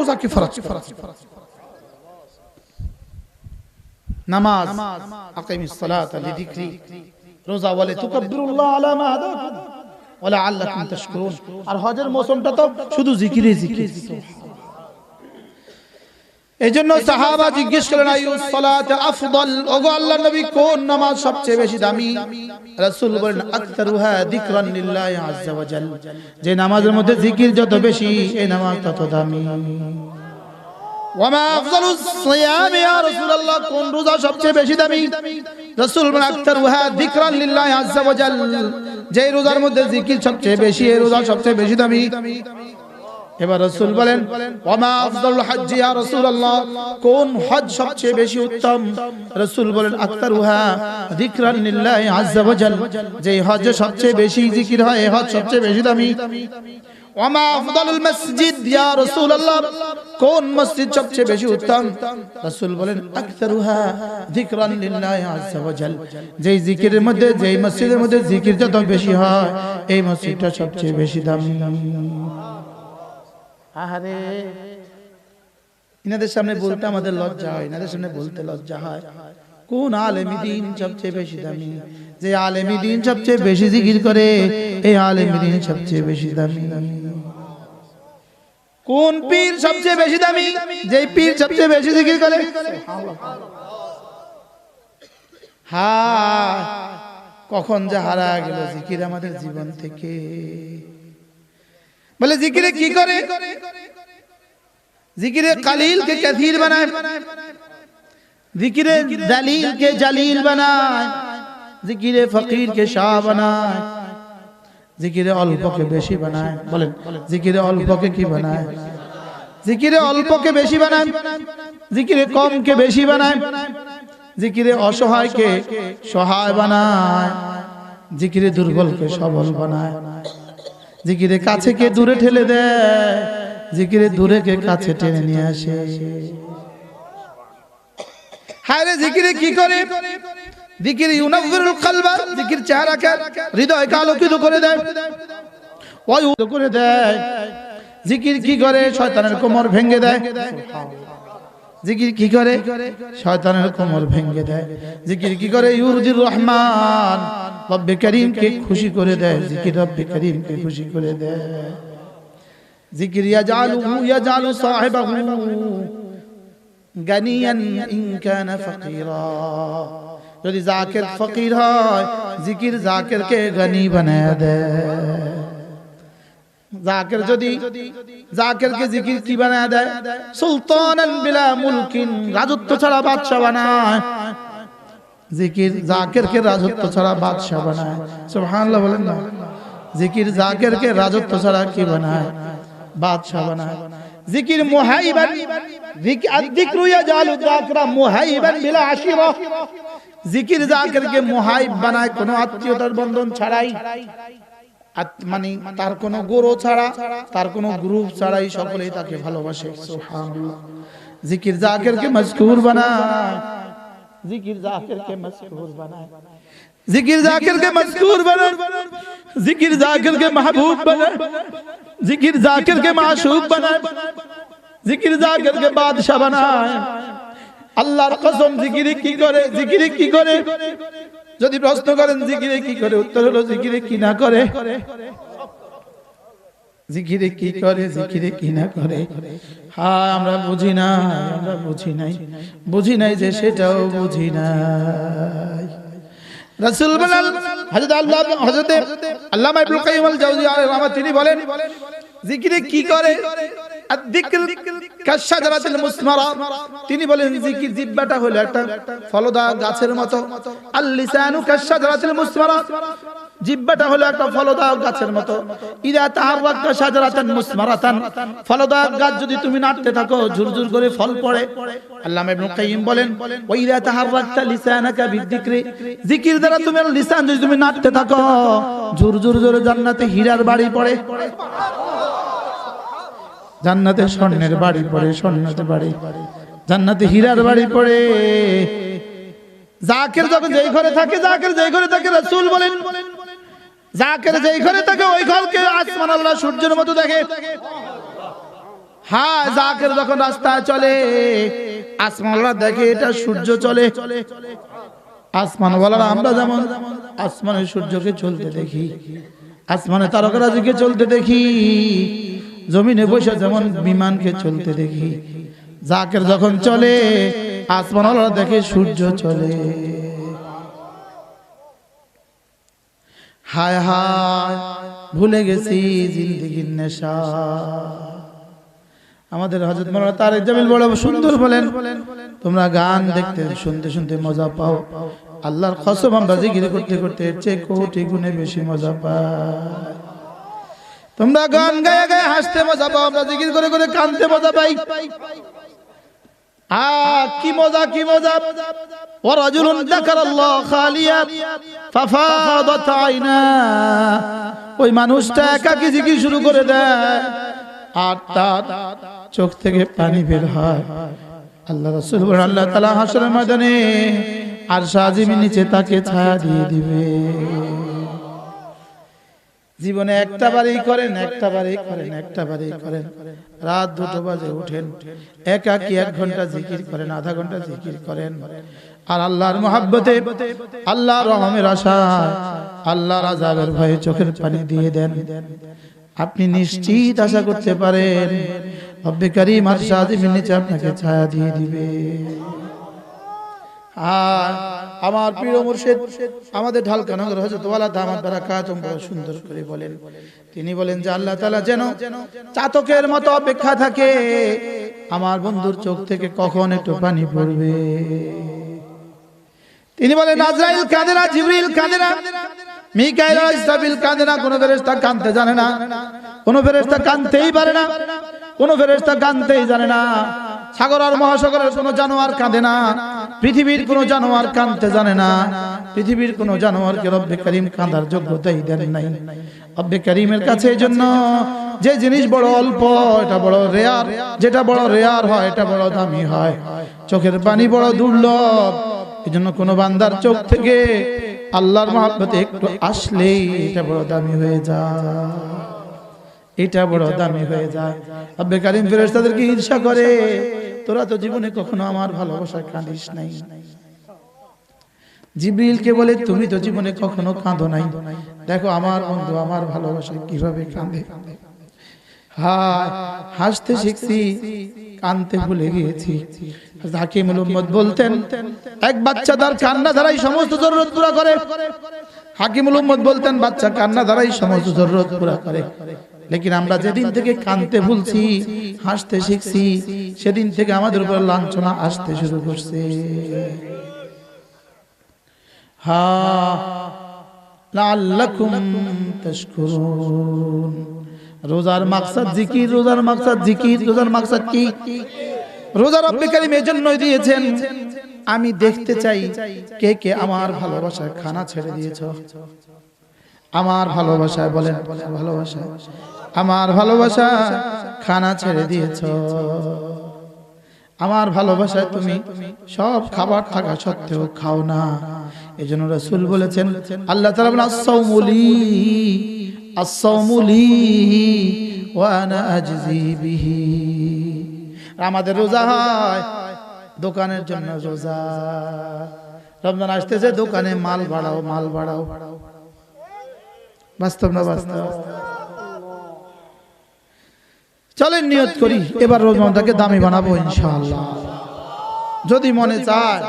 রোজাকে ফরজ। নামাজ আকিমিস সালাতা লিযিকরি, রোজা ওয়ালা তুকাব্বিরুল্লাহ আলা মা হাদাকুম ওয়া লাআল্লাকুম তাশকুরুন। আর হজের মৌসুমটা তো শুধু জিকিরে জিকির। এজন্য সাহাবা জিজ্ঞেস করলেন আইয়ুস সালাত আফদল, ওগো আল্লাহর নবী কোন নামাজ সবচেয়ে বেশি দামি? রাসূল বলেন আকতারুহা যিকরান লিল্লাহি আযজা ওয়া জাল, যে নামাজের মধ্যে জিকির যত বেশি এই নামাজ তত দামি। ওয়া মা আফযালুস সিয়াম ইয়া রাসূলুল্লাহ, কোন রোজা সবচেয়ে বেশি দামি? রাসূল বলেন আকতারুহা যিকরান লিল্লাহি আযজা ওয়া জাল, যে রোজার মধ্যে জিকির সবচেয়ে বেশি এই রোজা সবচেয়ে বেশি দামি। এবার রাসূল বলেন ওয়া মা আফযালুল হজ্জ ইয়া রাসূলুল্লাহ, কোন হজ সবচেয়ে বেশি উত্তম? রাসূল বলেন আকতারুহা যিকরান লিল্লাহি আযজা ওয়া জাল, যে হজ সবচেয়ে বেশি জিকির হয় এই হজ সবচেয়ে বেশি দামি। ওয়া মা আফযালুল মসজিদ ইয়া রাসূলুল্লাহ, কোন মসজিদ সবচেয়ে বেশি উত্তম? রাসূল বলেন আকতারুহা যিকরান লিল্লাহি আযজা ওয়া জাল, যে জিকিরের মধ্যে যে মসজিদের মধ্যে জিকির যত বেশি হয় এই মসজিদটা সবচেয়ে বেশি দামি। আহারে, ইনাদের সামনে বলতে আমাদের লজ্জা হয়, ইনাদের সামনে বলতে লজ্জা হয়। কোন আলেমী দ্বীন সবচেয়ে বেশি দামি? যে আলেমী দ্বীন সবচেয়ে বেশি জিকির করে এই আলেমী দ্বীন সবচেয়ে বেশি দামি। কোন পীর সবচেয়ে বেশি দামি? যে পীর সবচেয়ে বেশি জিকির করে। হ্যাঁ, কখন যে হারা গেল জিকির আমাদের জীবন থেকে। বলে জিকিরে কি করে? জিকিরে কালিল কে কাসীর বানায়, জিকিরে জালিল কে জালিল বানায়, জিকিরে ফকির কে শাহ বানায়, জিকিরে অল্পকে বেশি বানায়। বলেন জিকিরে অল্পকে কি বানায়? জিকিরে অল্পকে বেশি বানায়, জিকিরে কমকে বেশি বানায়, জিকিরে অসহায়কে সহায় বানায়, জিকিরে দুর্বলকে সবল বানায়, জিকিরে কাছে কে দূরে ঠেলে দেয়, জিকিরে দূরে কে কাছে টেনে নিয়ে আসে। হায় রে, জিকিরে কি করে? জিকির ইউনাফিরুল কলবা, জিকির চেহারাকে হৃদয়কে আলোকিত করে দেয়, ওয়ায়ুদ করে দেয়। জিকির কি করে? শয়তানের কোমর ভেঙে দেয়। জিকির কি করে? শয়তানের কোমর ভেঙে দেয়। জিকির কি করে? ইউরদির রহমান, রব্বে করিমকে খুশি করে দেয়। জিকির রব্বে করিমকে খুশি করে দেয়। জিকির ইয়াজালু সাহিবাহু গানিয়ান ইন কানা ফাকিরা, যদি জাকির ফকির হয় জিকির জাকিরকে গনি বানায় দেয়। জাকির যদি জাকিরকে জিকির কি বানায় দেয়? সুলতানান বিলা মুলকিন, রাজত্ব ছাড়া বাদশা বানায়। জিকির জাকিরকে রাজত্ব ছাড়া বাদশা বানায়। সুবহানাল্লাহ বলেন না। জিকির জাকিরকে রাজত্ব ছাড়া কি বানায়? বাদশা বানায়। জিকির মুহাইবান, যিকরু ইয়াজালু যাকরা মুহাইবান বিলা আশিরা, জিকির জাকিরকে মুহাইব বানায় কোনো আত্মীয়তার বন্ধন ছাড়াই, মানে তার কোনো গুরু ছাড়া, তার কোনো গ্রুপ ছাড়াই সকলেই তাকে ভালোবাসে। সুবহানাল্লাহ। জিকির জাকিরকে মজকুর বানায়, জিকির জাকিরকে মজকুর বানায়, জিকির জাকিরকে মজকুর বানায়, জিকির জাকিরকে মাহবুব বানায়, জিকির জাকিরকে মাশুক বানায়, জিকির জাকিরকে বাদশা বানায়। আল্লাহর কসম, জিকিরে কি করে? জিকিরে কি করে? যদি প্রশ্ন করেন জিকিরে কি করে, উত্তর হলো জিকিরে কি না করে। জিকিরে কি করে, জিকিরে কি না করে। হ্যাঁ, আমরা বুঝি না, আমরা বুঝি নাই যে সেটাও বুঝি নাই। রাসূল বলেন, হযরত আল্লামা ইবনুল কাইয়িম আল জাওজিয়া আলাইহিস রাহমাত, তিনি বলেন জিকিরে কি করে? আয-যিকর কাশ-শাজারাতিল মুসমারা, তিনি বলেন জিকির জিহ্বাটা হলো একটা ফলদার গাছের মতো। আল-লিসানু কাশ-শাজারাতিল মুসমারা, জিহ্বাটা হলো একটা ফলদার গাছের মতো। ইযা তাহাররাকা শাজারাতান মুসমারাতান, ফলদার গাছ যদি তুমি নাড়তে থাকো ঝুরঝুর করে ফল পড়ে। আল্লামা ইবনুল কাইয়িম বলেন ওয়া ইযা তাহাররাকতা লিসানাকা বিযিকরি, জিকির দ্বারা তোমার লিসান যদি তুমি নাড়তে থাকো ঝুরঝুর জোরে জান্নাতে হীরার বাড়ি পড়ে। জান্নাতে স্বর্ণের বাড়ি পড়ে, স্বর্ণের বাড়ি, জান্নাতে হীরার বাড়ি পড়ে। জাকির যখন যেই ঘরে থাকে, জাকির যেই ঘরে থাকে, রাসূল বলেন জাকির যেই ঘরে থাকে ওই ঘরকে আসমান আল্লাহ সূর্যের মতো দেখে। হ্যাঁ, জাকের যখন রাস্তায় চলে আসমানওয়ালা দেখে এটা সূর্য চলে। আসমানওয়ালারা আমরা যেমন আসমানে সূর্যকে চলতে দেখি, আসমানে তারকারাজিকে চলতে দেখি, জমিনে বসে যেমন বিমানকে চলতে দেখি, জাকের যখন চলে আসমানওয়ালারা দেখে সূর্য চলে। হায় হায়, ভুলে গেছি জিন্দেগির নেশা। আমাদের হযরত মাওলানা তারেক জামিল বড় সুন্দর বলেন, তোমরা গান দেখতে শুনতে শুনতে মজা পাও, আল্লাহর কসম আমরা জিকির করতে করতে এর চেয়ে কোটি গুণে বেশি মজা পাই। তোমরা গান গায়ে গায়ে হাসতে মজা পাও, আমরা জিকির করে করে কাঁদতে মজা পাই। কি মজা, কি মজা। ওয়ারাজুলুন যাকারাল্লাহ খালিয়া ফাফাদাত আইনা, ওই মানুষটা একাকী জিকির শুরু করে দেয় আর তার চোখ থেকে পানি বের হয়। আল্লাহ রাসূল বলেন, আল্লাহ তাআলা হাশরের ময়দানে আরশ আজিমের নিচে তাকে ছায়া দিয়ে দিবে। জীবনে একটা বারই করেন, একটা বারই করেন, একটা বারই করেন, রাত 2টো বাজে উঠেন, একাকী 1 ঘন্টা জিকির করেন, আধা ঘন্টা জিকির করেন, আর আল্লাহর মহব্বতে, আল্লাহর রহমের আশায়, আল্লাহর আযাবের ভয়ে চোখের পানি দিয়ে দেন। আপনি নিশ্চিত আশা করতে পারেন রব্বে কারীম আরশ আজিমের নিচে আপনাকে ছায়া দিয়ে দিবে। আমার প্রিয় মুর্শিদ আমাদের ঢালকানগর হযরত ওয়ালা দামাত বারাকাতুহু বড় সুন্দর করে বলেন, তিনি বলেন যে আল্লাহ তাআলা যেন চাতকের মতো অপেক্ষা থাকে আমার বন্ধুর চোখ থেকে কখন একটু পানি পড়বে। তিনি বলেন আজরাইল কাঁদে না, জিবরিল কাঁদে না, মিকাইল আর ইসরাফিল কাঁদে না, কোন ফেরেশতা কাঁদতে জানে না, কোন ফেরেশতা কাঁদতেই পারে না, কোন ফেরেশতা কাঁদতেই জানে না। সাগর আর মহাসাগরের কোন জানোয়ার কাঁদে না, পৃথিবীর কোন জানোয়ার কাঁদতে জানে না, পৃথিবীর কোন জানোয়ারকে রব্বে কারীম কাঁদার যোগ্যতাই দেন নাই। রব্বে কারীমের কাছে এজন্য যে জিনিস বড় অল্প এটা বড় রেয়ার, যেটা বড় রেয়ার হয় এটা বড় দামি হয়। চোখের পানি বড় দুর্লভ, এজন্য কোন বান্দার চোখ থেকে আল্লাহর মহব্বতে একটু আসলেই এটা বড় দামি হয়ে যায়, এটা বড় দামি হয়ে যায়। রব্বে কারীম ফেরেশতাদেরকে ঈর্ষা করে, তোরা তো জীবনে কখনো আমার ভালোবাসায় কাঁদিস নাই। জিবরিলকে বলে তুমি তো জীবনে কখনো কাঁদো নাই, দেখো আমার বন্ধু আমার ভালোবাসায় কিভাবে কাঁদে। হায়, হাসতে শিখছি, কাঁদতে ভুলে গিয়েছি। হাকিমুল উম্মত বলতেন এক বাচ্চা তার কান্না দ্বারাই সমস্ত জরুরত পুরা করে। হাকিমুল উম্মত বলতেন বাচ্চা কান্না দ্বারাই সমস্ত জরুরত পুরা করে। লেকিন আমরা যেদিন থেকে কাঁদতে ভুলছি, হাসতে শিখছি, সেদিন থেকে আমাদের উপর লাঞ্ছনা আসতে শুরু করছে। লাআল্লাকুম তাশকুরুন। রোজার মাকসাদ জিকির, রোজার মাকসাদ জিকির, রোজার মাকসাদ কি? রোজা রব্বে কারীম এজন্যই দিয়েছেন আমি দেখতে চাই কে কে আমার ভালোবাসায় খানা ছেড়ে দিয়েছো। আমার ভালোবাসায় বলেন, ভালোবাসা, আমার ভালোবাসা খানা ছেড়ে দিয়েছো। আমার ভালোবাসায় তুমি সব খাবার থাকা সত্ত্বেও খাও না। এজন্য রাসূল বলেছেন, আল্লাহ তাআলা বলেন আস-সাওমুলি, আস-সাওমুলি ওয়া আনা আজজি বিহি। আমাদের রোজা হয় দোকানের জন্য রোজা। রমজান আসতেছে, দোকানে মাল বাড়াও, মাল বাড়াও। বাস্তব না বাস্তব? চলেন নিয়ত করি এবার রমজানটাকে দামি বানাবো ইনশাআল্লাহ। যদি মনে চায়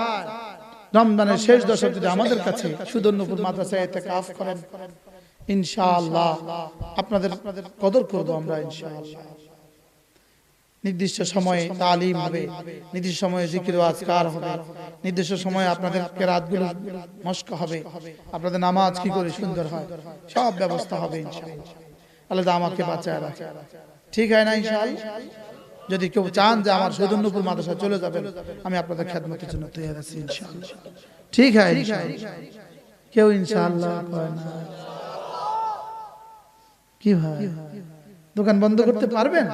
রমজানের শেষ দশক যদি আমাদের কাছে সুদর্ণপুর মাদ্রাসায় ইতিকাফ করেন ইনশাআল্লাহ আপনাদের কদর করব আমরা ইনশাআল্লাহ। নির্দিষ্ট সময়ে তালিম হবে, নির্দিষ্ট সময়ে জিকির ও আজকার হবে, নির্দিষ্ট সময়ে আপনাদের কেরাতগুলো মশক হবে, আপনাদের নামাজ কি করে সুন্দর হয় সব ব্যবস্থা হবে ইনশাআল্লাহ। আল্লাহ আমাকে বাঁচায় রাখে, ঠিক হয় না ইনশাআল্লাহ? যদি কেউ চান যে আমার সুদর্ণপুর মাদ্রাসা চলে যাবেন, আমি আপনাদের খেদমতের জন্য তৈরি আছি ইনশাআল্লাহ। ঠিক হয় ইনশাআল্লাহ? কেউ ইনশাআল্লাহ কয় না? কি ভাই দোকান বন্ধ করতে পারবেন?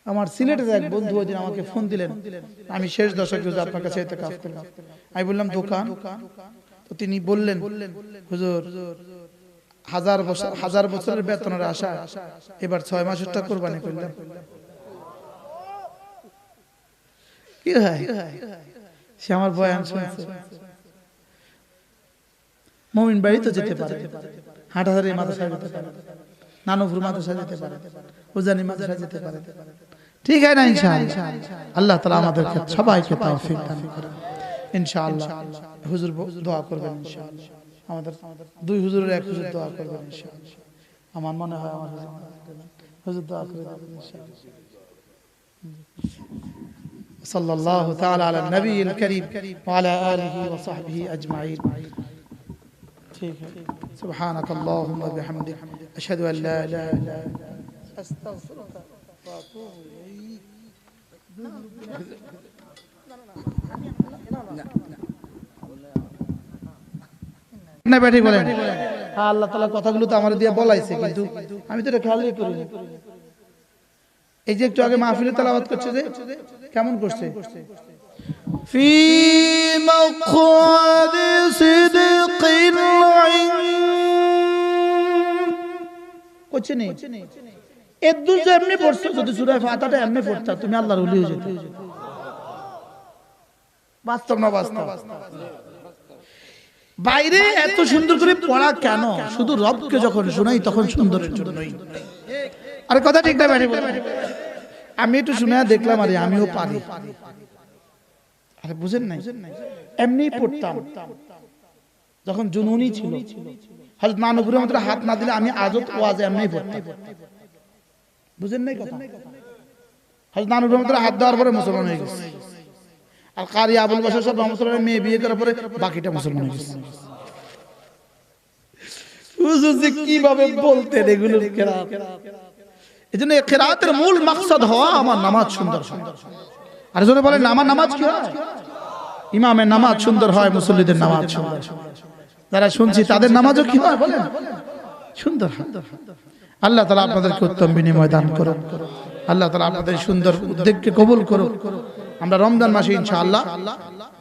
আমার সিলেটের এক বন্ধু ওইদিন আমাকে ফোন দিলেন, আমি শেষ দশক রোজা আপনার কাছে ইতিকাফ করলাম। আমি বললাম দোকান? তো তিনি বললেন হুজুর হাজার বছরের বেতনের আশা এবার 6 মাসেরটা কোরবানি করলাম। কি হয়? সে আমার বয়ান শুনছে। মুমিন বাড়ি তো যেতে পারে, হাটহাজারী মাদ্রাসায় যেতে পারে, নানুপুর মাদ্রাসায় যেতে পারে, উজানি মাদ্রাসায় যেতে পারে। ঠিক আছে না? ইনশাআল্লাহ আল্লাহ তাআলা আমাদেরকে সবাইকে তৌফিক দান করেন ইনশাআল্লাহ। হুজুর দোয়া করবেন ইনশাআল্লাহ। আমাদের দুই হুজুরের এক হুজুর দোয়া করবেন ইনশাআল্লাহ। আমার মনে হয় আমার হুজুর দোয়া করবেন ইনশাআল্লাহ। সাল্লাল্লাহু তাআলা আলা নবিয়িল কারীম ওয়া আলা আলিহি ওয়া সাহবিহি আজমাইন। ठीक है। सुब्हानक अल्लाहुम्मा व बिहम्दिक अशहदु अन ला इलाहा इल्ला अंता अस्तगफिरुका व अतूबु इलैक। না বেঠি বলেন। হ্যাঁ, আল্লাহ তাআলা কথাগুলো তো আমার দিয়ে বলাইছে, কিন্তু আমি তো এটা খেয়ালই করিনি। এই যে একটু আগে মাহফিলে তেলাওয়াত করছে, যে কেমন করছে? في مقعد صدق করছে নি এদুর যে এমনি পড়ছো, যদি সূরা ফাতিহাটা এমনি পড়তা তুমি আল্লাহর ওলি হয়ে যেতে। বাস্তব না বাস্তব? বাইরে এত সুন্দর করে পড়া কেন? শুধু রবকে যখন শোনাই তখন সুন্দরের জন্যই। আরে কথা ঠিক না বেঠি? আমি একটু শুনে দেখলাম, আরে আমিও পারি। আরে বুঝেন নাই? এমনি পড়তাম যখন জুনুনি ছিল। হযরত নানুপুরে আমাদের হাত না দিলে আমি আজত ওয়াজে এমনি পড়তাম। বুঝেন নাই কথা? হযরত নানুপুরে আমাদের হাত দেওয়ার পরে মুসলমান হয়ে গেছে। আর কারি আবুল বাশার সব রহমাতুল্লাহ মেয়ে বিয়ে করার পরে বাকিটা মুসলমান হয়ে গেছে। হুজুর যে কিভাবে বলতেন এগুলো কেরাত। এজন্য কিরাতের মূল মাকসাদ হওয়া আমার নামাজ সুন্দর হয়। আর জোরে বলেন আমার নামাজ কি হয়? ইমামের নামাজ সুন্দর হয়, মুসল্লিদের নামাজ সুন্দর। যারা শুনছি তাদের নামাজও কি হয় বলেন? সুন্দর হয়। আল্লাহ তাআলা আপনাদেরকে উত্তম বিনিময় দান করুন। আল্লাহ তাআলা আপনাদের সুন্দর উদ্যোগকে কবুল করুন। আমরা রমজান মাসে ইনশাআল্লাহ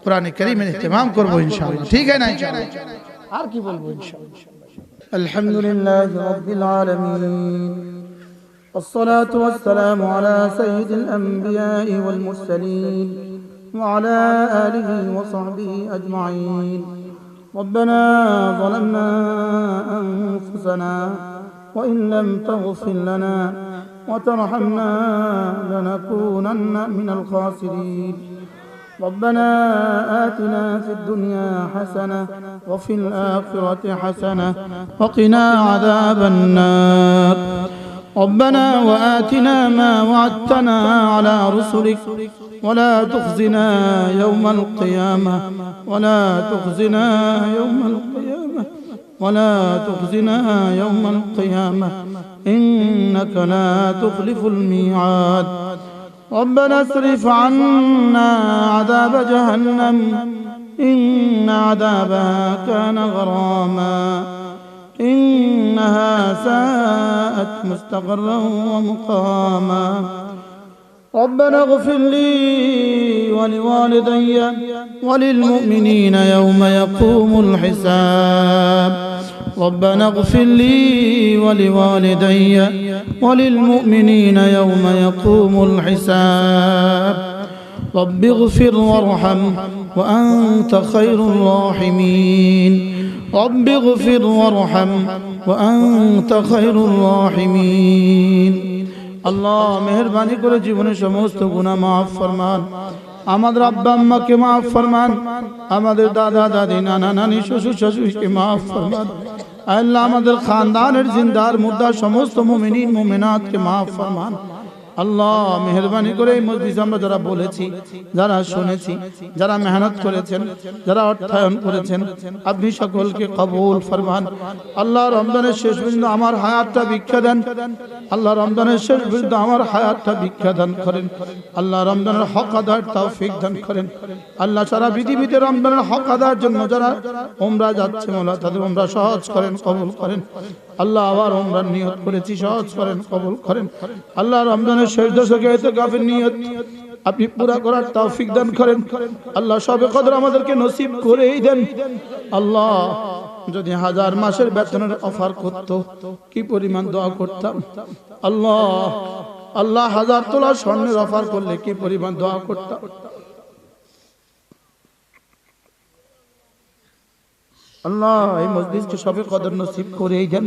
কোরআনে কারীমের ইহতিমাম করব ইনশাআল্লাহ। ঠিক আছে না? ইনশাআল্লাহ আর কি বলবো? ইনশাআল্লাহ আলহামদুলিল্লাহি রাব্বিল আলামিন والصلاة والسلام على سيد الأنبياء والمرسلين وعلى آله وصحبه أجمعين. ربنا ظلمنا أنفسنا وإن لم تغفر لنا وترحمنا لنكونن من الخاسرين. ربنا آتنا في الدنيا حسنة وفي الآخرة حسنة وقنا عذاب النار. ربنا وآتنا ما وعدتنا على رسلك ولا تخزنا يوم القيامة ولا تخزنا يوم القيامة ولا تخزنا يوم القيامة إنك لا تخلف الميعاد. ربنا اصرف عنا عذاب جهنم إن عذابها كان غراما إنها ساءت مستقرا ومقاما. ربنا اغفر لي ولوالدي وللمؤمنين يوم يقوم الحساب. ربنا اغفر لي ولوالدي وللمؤمنين يوم يقوم الحساب. رب اغفر وارحم وأنت خير الراحمين. رب اغفر وارحم وأنت خير الراحمين. আল্লাহ মেহেরবানি করে জীবনের সমস্ত গুনাহ মাফ ফরমান। আমাদের আব্বা আম্মাকে মাফ ফরমান। আমাদের দাদা দাদি নানা নানি শ্বশুর শাশুড়িকে মাফ ফরমান। আল্লাহ আমাদের খানদানের জিন্দার মুর্দা সমস্ত মুমিনিন মুমিনাতকে মাফ ফরমান। আল্লাহ মেহেরবানি করে এই মজলিস আমরা যারা বলেছি, যারা শুনেছি, যারা মেহনত করেছেন, যারা অর্থায়ন করেছেন, আপনি সকলকে কবুল ফরমান। আল্লাহ রমজানের শেষ পর্যন্ত আমার হায়াতটা ভিক্ষা দেন। আল্লাহ রমজানের শেষ পর্যন্ত আমার হায়াতটা ভিক্ষা দান করেন। আল্লাহ রমজানের হক আদায়ের তৌফিক দান করেন। আল্লাহ সারা পৃথিবীতে রমজানের হক আদায়ের জন্য যারা উমরা যাচ্ছে মওলা তাদের উমরা সহজ করেন, কবুল করেন। আল্লাহ আবার উমরার নিয়ত করেছি, সহজ করেন, কবুল করেন। আল্লাহ রমজানের শেষ দশকে ইতিকাফের নিয়ত আপনি পুরা করার তৌফিক দান করেন। আল্লাহ শবে কদর আমাদেরকে নসিব করেই দেন। আল্লাহ যদি 1000 মাসের বেতনের অফার করত কি পরিমাণ দোয়া করতাম। আল্লাহ আল্লাহ 1000 তোলা স্বর্ণের অফার করলে কি পরিমাণ দোয়া করতাম। আল্লাহ এই মজলিসকে সবে কদর নসিব করেই দেন।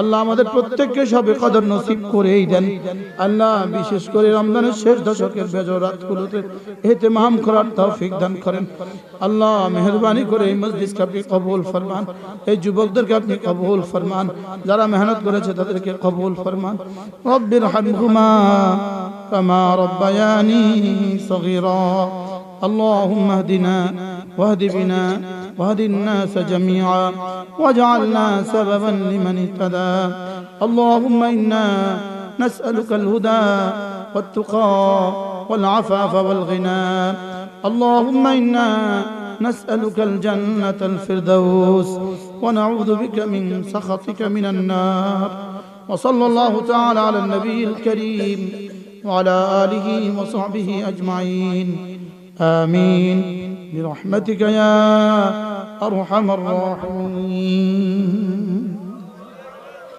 আল্লাহ আমাদের প্রত্যেককে সবে কদর নসিব করেই দেন। আল্লাহ বিশেষ করে রমজানের শেষ দশকের বেজর রাতগুলোতে ইহতিমাম করার তৌফিক দান করেন। আল্লাহ মেহেরবানি করে এই মজলিসকে আপনি কবুল ফরমান, এই যুবকদেরকে আপনি কবুল ফরমান, যারা মেহনত করেছে তাদেরকে কবুল ফরমান। রব্বির হামহুমা কামা রব্বায়ানি সগীরা। اللهم اهدنا واهد بنا واهد الناس جميعا واجعلنا سببا لمن اهتدى. اللهم إنا نسألك الهدى والتقى والعفاف والغنى. اللهم إنا نسألك الجنة الفردوس ونعوذ بك من سخطك من النار. وصلى الله تعالى على النبي الكريم وعلى آله وصحبه أجمعين. آمين برحمتك يا أرحم الراحمين.